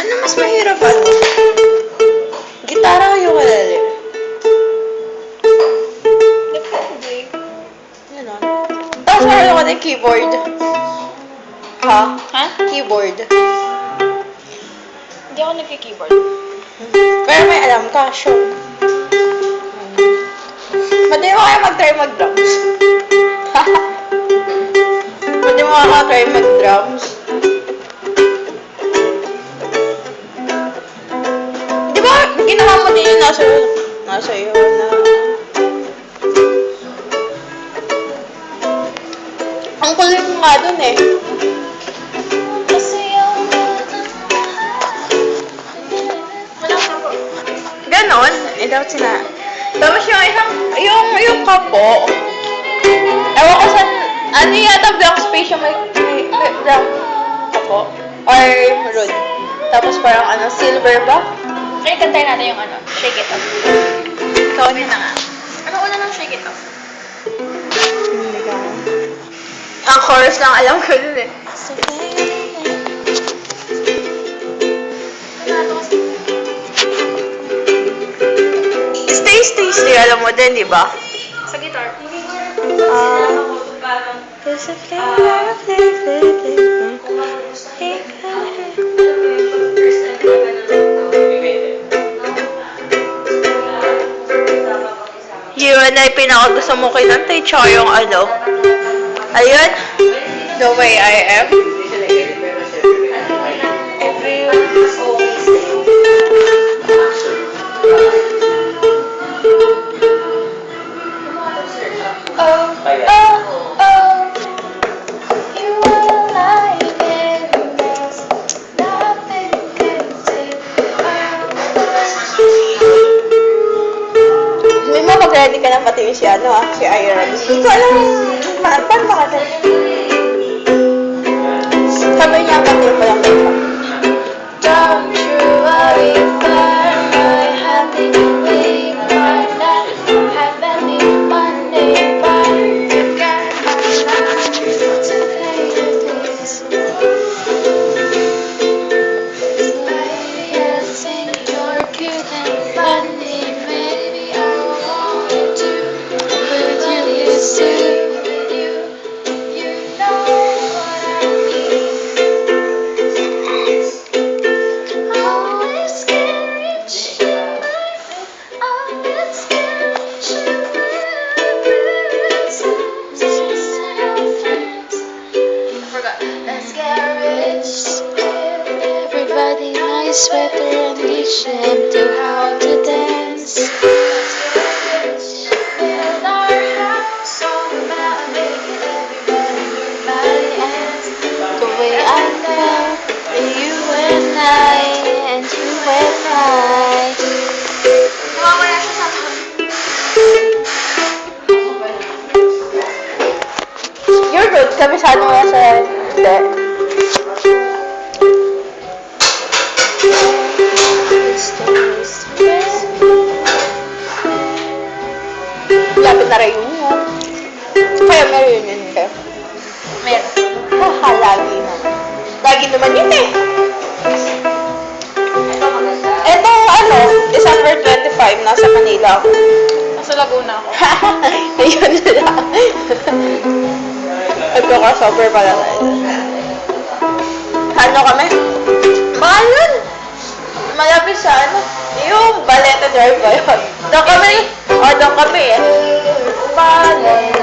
Ano mas mahirap ano? Gitara o ukulele? Depende. Ganon. Tapos meron ko din keyboard. Ha? Ha? Keyboard. Hindi ako nagki-keyboard. Pero may alam ka, sure. Madali mo kaya mag-try mag-drums. Madali mo kaya try mag-drums. Di ba, ginawa mo din yung nasa iyo na... Ang kulit mo nga dun eh. Kasi Ganon. Dapat sina... Tapos yung isang... Yung kapo... Ewan ko sa... Ano yata blank space yung may blank kapo? Or maroon? Tapos parang ano, silver ba? Ay, kantayin natin yung ano, Shake It Off. Ikaw na nga. Ano una ng Shake It Off? Hindi ka. Ang chorus lang alam ko dun eh. Stay, stay, stay. Alam mo din, di ba? Sa guitar. Yun ay pinakagusto mo kinantay, tsaka yung ano. Ayun. The Way I Am. Oh, oh, oh. You are like endless. Nothing can take May mo mag-ready ka na pati si ano si Iron. Hindi ko alam. Paano makata? Sabi niya pati pa lang dito. Don't you worry for my happy week, my life, have any money, but you got my life to pay the bills. Maybe I think you're cute and funny, maybe I want to, but you used to, you know what I mean. Always can reach you, always can reach you. I forgot. Let's get rich. Give everybody my sweater and teach them to how to dance. Let's get rich. Build our house on the mountain, make it everybody move by hands. The way I felt, you and I, and you and I. Nawawala siya sa akin. You're good. Kabisado mo yan sa... Hindi. Lapit na reunion. Kaya may reunion kayo. Meron. Haha, lagi na. Lagi naman yun eh. Ito maganda. Ito, ano, December 25, nasa Manila ako. Nasa Laguna ako. Ayun na lang. Nagko-crossover pala tayo. Ano kami? Mahal nun. Malapit sa ano? Yung Baleta Drive ba yun? Doon kami. O, doon kami eh. Baleta.